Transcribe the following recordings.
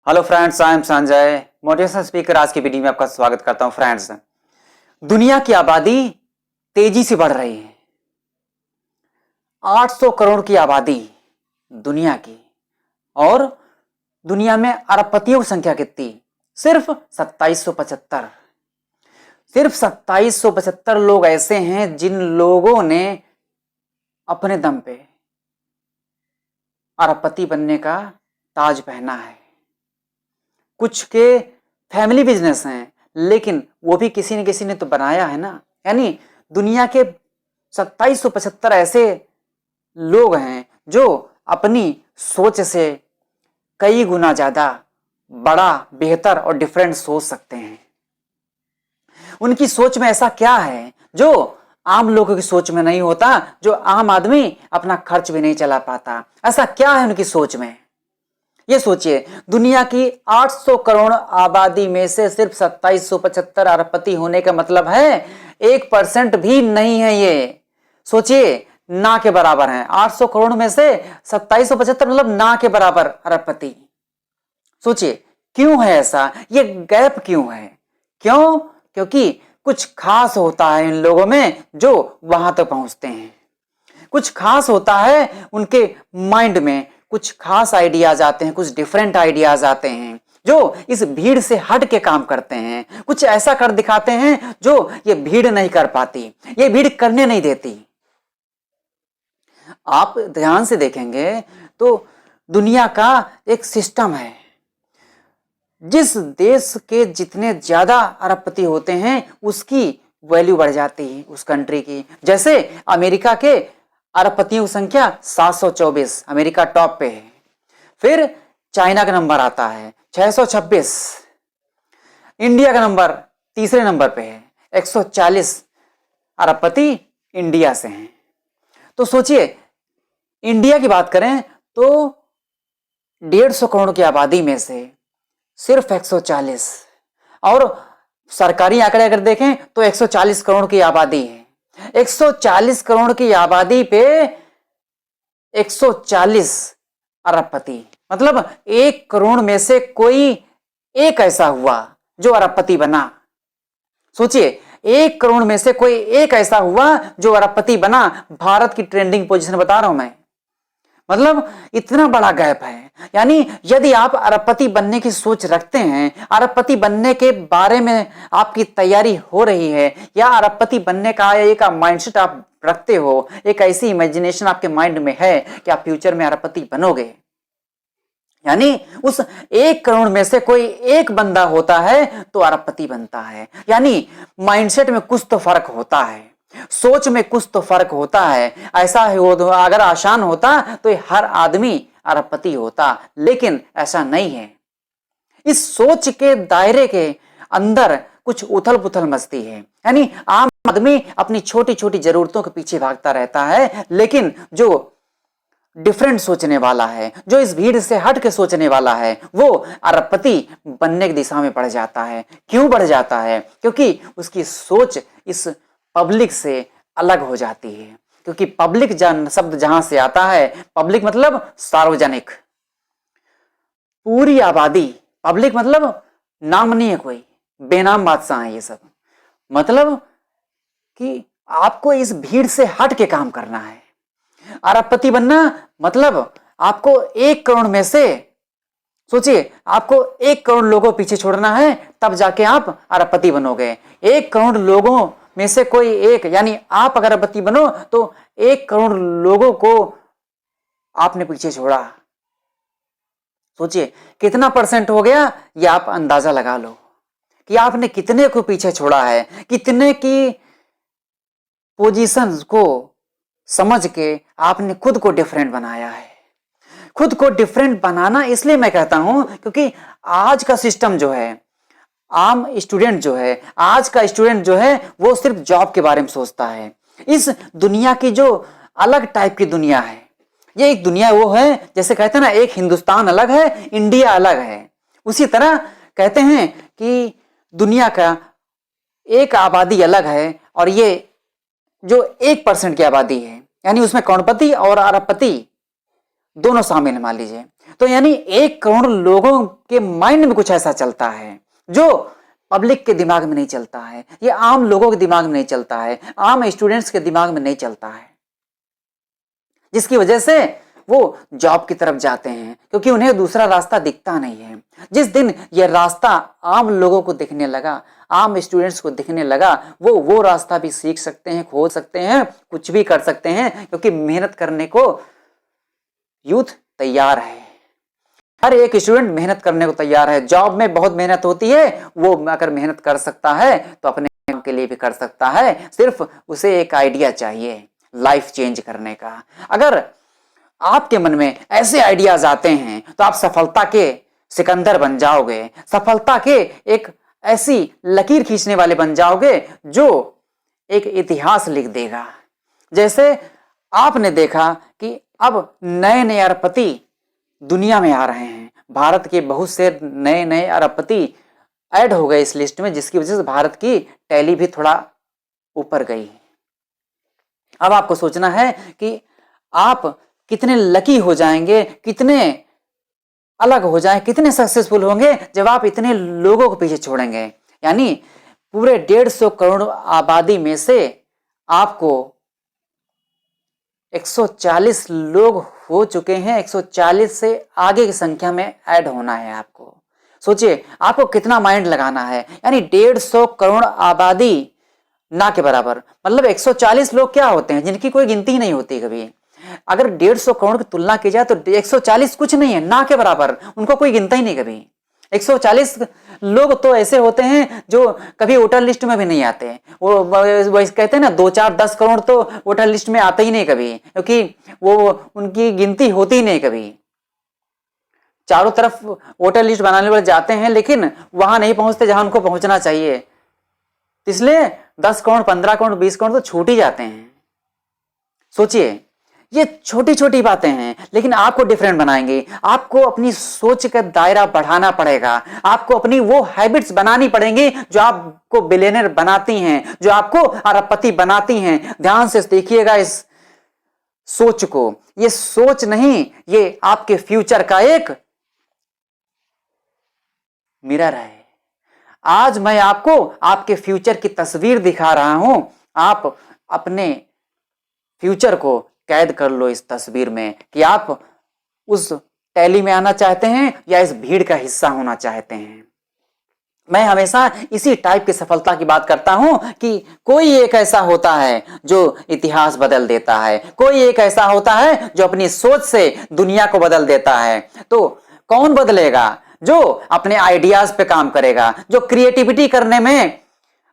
Hello friends, I am Sanjay, motivational speaker. आज की video में आपका स्वागत करता हूं। फ्रेंड्स, दुनिया की आबादी तेजी से बढ़ रही है। 800 करोड़ की आबादी दुनिया की, और दुनिया में अरबपतियों की संख्या कितनी? सिर्फ 2775। सिर्फ 2775 लोग ऐसे हैं जिन लोगों ने अपने दम पे अरबपति बनने का ताज पहना है। कुछ के फैमिली बिजनेस हैं, लेकिन वो भी किसी न किसी ने तो बनाया है ना। यानी दुनिया के 2775 ऐसे लोग हैं जो अपनी सोच से कई गुना ज्यादा बड़ा, बेहतर और डिफरेंट सोच सकते हैं। उनकी सोच में ऐसा क्या है जो आम लोगों की सोच में नहीं होता, जो आम आदमी अपना खर्च भी नहीं चला पाता? ऐसा क्या है उनकी सोच में? ये सोचिए, दुनिया की 800 करोड़ आबादी में से सिर्फ 2775 अरबपति होने का मतलब है 1% भी नहीं है। ये सोचिए, ना के बराबर है। 800 करोड़ में से 2775 मतलब ना के बराबर अरबपति। सोचिए, क्यों है ऐसा? ये गैप क्यों है? क्यों? क्योंकि कुछ खास होता है इन लोगों में जो वहां तक पहुंचते हैं। कुछ खास होता है उनके माइंड में, कुछ खास आइडियाज आते हैं, कुछ डिफरेंट आइडियाज आते हैं जो इस भीड़ से हट के काम करते हैं। कुछ ऐसा कर दिखाते हैं जो ये भीड़ नहीं कर पाती, ये भीड़ करने नहीं देती। आप ध्यान से देखेंगे तो दुनिया का एक सिस्टम है। जिस देश के जितने ज्यादा अरबपति होते हैं उसकी वैल्यू बढ़ जाती है उस कंट्री की। जैसे अमेरिका के अरबपतियों की संख्या 724, अमेरिका टॉप पे है। फिर चाइना का नंबर आता है 626। इंडिया का नंबर तीसरे नंबर पे है, 140 अरबपति इंडिया से हैं। तो सोचिए, इंडिया की बात करें तो 150 करोड़ की आबादी में से सिर्फ 140, और सरकारी आंकड़े अगर देखें तो 140 करोड़ की आबादी है। 140 करोड़ की आबादी पे 140 अरबपति, मतलब 1 करोड़ में से कोई एक ऐसा हुआ जो अरबपति बना। सोचिए, 1 करोड़ में से कोई एक ऐसा हुआ जो अरबपति बना। भारत की ट्रेंडिंग पोजीशन बता रहा हूं मैं। मतलब इतना बड़ा गैप है। यानी यदि आप अरबपति बनने की सोच रखते हैं, अरबपति बनने के बारे में आपकी तैयारी हो रही है, या अरबपति बनने का एक माइंडसेट आप रखते हो, एक ऐसी इमेजिनेशन आपके माइंड में है कि आप फ्यूचर में अरबपति बनोगे, यानी उस 1 करोड़ में से कोई एक बंदा होता है तो अरबपति बनता है। यानी माइंडसेट में कुछ तो फर्क होता है, सोच में कुछ तो फर्क होता है। ऐसा हो अगर आसान होता तो हर आदमी अरबपति होता, लेकिन ऐसा नहीं है। इस सोच के दायरे के अंदर कुछ उथल पुथल मचती है। यानी आम आदमी अपनी छोटी छोटी जरूरतों के पीछे भागता रहता है, लेकिन जो डिफरेंट सोचने वाला है, जो इस भीड़ से हट के सोचने वाला है, वो अरबपति बनने की दिशा में बढ़ जाता है। क्यों बढ़ जाता है? क्योंकि उसकी सोच इस पब्लिक से अलग हो जाती है। क्योंकि पब्लिक जन शब्द जहां से आता है, पब्लिक मतलब सार्वजनिक, पूरी आबादी। पब्लिक मतलब नाम नहीं है कोई, बेनाम बादशाह है ये सब। मतलब कि आपको इस भीड़ से हट के काम करना है। अरबपति बनना मतलब आपको 1 करोड़ में से, सोचिए, आपको 1 करोड़ लोगों पीछे छोड़ना है, तब जाके आप अरबपति बनोगे। 1 करोड़ लोगों में से कोई एक, यानी आप अगर अरबपति बनो तो 1 करोड़ लोगों को आपने पीछे छोड़ा। सोचिए कितना परसेंट हो गया, ये आप अंदाजा लगा लो कि आपने कितने को पीछे छोड़ा है, कितने की पोजीशन को समझ के आपने खुद को डिफरेंट बनाया है। खुद को डिफरेंट बनाना इसलिए मैं कहता हूं क्योंकि आज का सिस्टम जो है, आम स्टूडेंट जो है, आज का स्टूडेंट जो है, वो सिर्फ जॉब के बारे में सोचता है। इस दुनिया की जो अलग टाइप की दुनिया है, ये एक दुनिया वो है जैसे कहते हैं ना, एक हिंदुस्तान अलग है, इंडिया अलग है। उसी तरह कहते हैं कि दुनिया का एक आबादी अलग है, और ये जो 1% की आबादी है, यानी उसमें करोड़पति और अरबपति दोनों शामिल मान लीजिए। तो यानी 1 करोड़ लोगों के माइंड में कुछ ऐसा चलता है जो पब्लिक के दिमाग में नहीं चलता है, ये आम लोगों के दिमाग में नहीं चलता है, आम स्टूडेंट्स के दिमाग में नहीं चलता है, जिसकी वजह से वो जॉब की तरफ जाते हैं क्योंकि उन्हें दूसरा रास्ता दिखता नहीं है। जिस दिन यह रास्ता आम लोगों को दिखने लगा, आम स्टूडेंट्स को दिखने लगा, वो रास्ता भी सीख सकते हैं, खोज सकते हैं, कुछ भी कर सकते हैं, क्योंकि मेहनत करने को यूथ तैयार है। हर एक स्टूडेंट मेहनत करने को तैयार है। जॉब में बहुत मेहनत होती है, वो अगर मेहनत कर सकता है तो अपने के लिए भी कर सकता है। सिर्फ उसे एक आइडिया चाहिए लाइफ चेंज करने का। अगर आपके मन में ऐसे आइडियाज आते हैं तो आप सफलता के सिकंदर बन जाओगे, सफलता के एक ऐसी लकीर खींचने वाले बन जाओगे जो एक इतिहास लिख देगा। जैसे आपने देखा कि अब नए नए अरबपति दुनिया में आ रहे हैं, भारत के बहुत से नए नए अरबपति ऐड हो गए इस लिस्ट में, जिसकी वजह से भारत की टैली भी थोड़ा ऊपर गई। अब आपको सोचना है कि आप कितने लकी हो जाएंगे, कितने अलग हो जाएं, कितने सक्सेसफुल होंगे जब आप इतने लोगों को पीछे छोड़ेंगे। यानी पूरे 150 करोड़ आबादी में से आपको 140 लोग हो चुके हैं, 140 से आगे की संख्या में ऐड होना है आपको। सोचिए आपको कितना माइंड लगाना है। यानी 150 करोड़ आबादी ना के बराबर, मतलब 140 लोग क्या होते हैं जिनकी कोई गिनती नहीं होती कभी। अगर 150 करोड़ की तुलना की जाए तो 140 कुछ नहीं है, ना के बराबर, उनको कोई गिनता ही नहीं कभी। 140 लोग तो ऐसे होते हैं जो कभी वोटर लिस्ट में भी नहीं आते। वो कहते हैं ना 2 4 10 करोड़ तो वोटर लिस्ट में आते ही नहीं कभी, क्योंकि वो उनकी गिनती होती ही नहीं कभी। चारों तरफ वोटर लिस्ट बनाने वाले जाते हैं लेकिन वहां नहीं पहुंचते जहां उनको पहुंचना चाहिए, इसलिए 10 करोड़ 15 करोड़ 20 करोड़ तो छूट ही जाते हैं। सोचिए ये छोटी छोटी बातें हैं लेकिन आपको डिफरेंट बनाएंगे। आपको अपनी सोच का दायरा बढ़ाना पड़ेगा, आपको अपनी वो हैबिट्स बनानी पड़ेंगी जो आपको बिलियनर बनाती हैं, जो आपको अरबपति बनाती हैं। ध्यान से देखिएगा इस सोच को, ये सोच नहीं, ये आपके फ्यूचर का एक मिरर है। आज मैं आपको आपके फ्यूचर की तस्वीर दिखा रहा हूं। आप अपने फ्यूचर को कैद कर लो इस तस्वीर में कि आप उस टैली में आना चाहते हैं या इस भीड़ का हिस्सा होना चाहते हैं। मैं हमेशा इसी टाइप की सफलता की बात करता हूं कि कोई एक ऐसा होता है जो इतिहास बदल देता है, कोई एक ऐसा होता है जो अपनी सोच से दुनिया को बदल देता है। तो कौन बदलेगा? जो अपने आइडियाज पे काम करेगा, जो क्रिएटिविटी करने में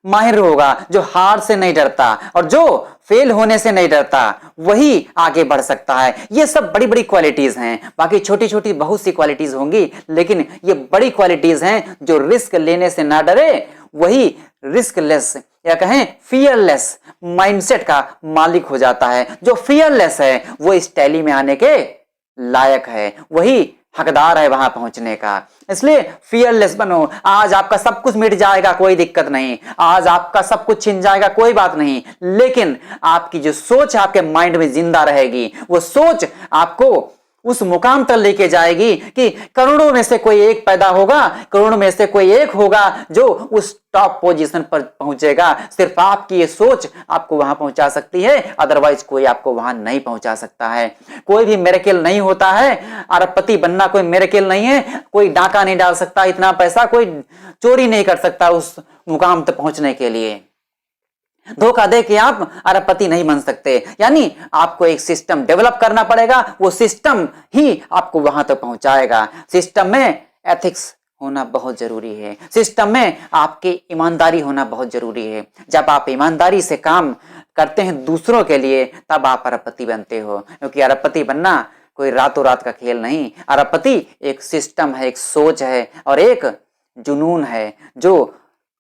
माहिर होगा, जो हार से नहीं डरता और जो फेल होने से नहीं डरता, वही आगे बढ़ सकता है। ये सब बड़ी बड़ी क्वालिटीज हैं। बाकी छोटी छोटी बहुत सी क्वालिटीज होंगी, लेकिन ये बड़ी क्वालिटीज हैं। जो रिस्क लेने से ना डरे वही रिस्कलेस या कहें फियरलेस माइंडसेट का मालिक हो जाता है। जो फियरलेस है वो इस टैली में आने के लायक है, वही हकदार है वहां पहुंचने का। इसलिए फियरलेस बनो। आज आपका सब कुछ मिट जाएगा, कोई दिक्कत नहीं। आज आपका सब कुछ छिन जाएगा, कोई बात नहीं, लेकिन आपकी जो सोच आपके माइंड में जिंदा रहेगी, वो सोच आपको उस मुकाम तक लेके जाएगी कि करोड़ों में से कोई एक पैदा होगा, करोड़ों में से कोई एक होगा जो उस टॉप पोजीशन पर पहुंचेगा। सिर्फ आपकी ये सोच आपको वहां पहुंचा सकती है, अदरवाइज कोई आपको वहां नहीं पहुंचा सकता है। कोई भी मिरेकल नहीं होता है। अरबपति बनना कोई मिरेकल नहीं है। कोई डाका नहीं डाल सकता, इतना पैसा कोई चोरी नहीं कर सकता उस मुकाम तक पहुंचने के लिए। धोखा दे के आप अरबपति नहीं बन सकते। यानी आपको एक सिस्टम डेवलप करना पड़ेगा, वो सिस्टम ही आपको वहां तक पहुंचाएगा। सिस्टम में एथिक्स होना बहुत जरूरी है, सिस्टम में आपकी ईमानदारी होना बहुत जरूरी है। जब आप ईमानदारी से काम करते हैं दूसरों के लिए, तब आप अरबपति बनते हो। क्योंकि अरबपति बनना कोई रातों रात का खेल नहीं। अरबपति एक सिस्टम है, एक सोच है और एक जुनून है जो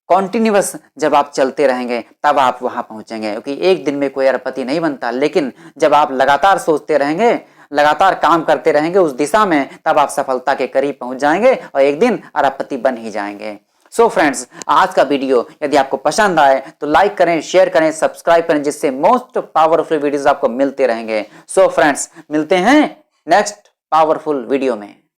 कॉन्टिन्यूअस जब आप चलते रहेंगे तब आप वहां पहुंचेंगे। क्योंकि एक दिन में कोई अरबपति नहीं बनता, लेकिन जब आप लगातार सोचते रहेंगे, लगातार काम करते रहेंगे उस दिशा में, तब आप सफलता के करीब पहुंच जाएंगे और एक दिन अरबपति बन ही जाएंगे। सो फ्रेंड्स, आज का वीडियो यदि आपको पसंद आए तो लाइक करें, शेयर करें, सब्सक्राइब करें, जिससे मोस्ट पावरफुल वीडियोस आपको मिलते रहेंगे। सो फ्रेंड्स, मिलते हैं नेक्स्ट पावरफुल वीडियो में।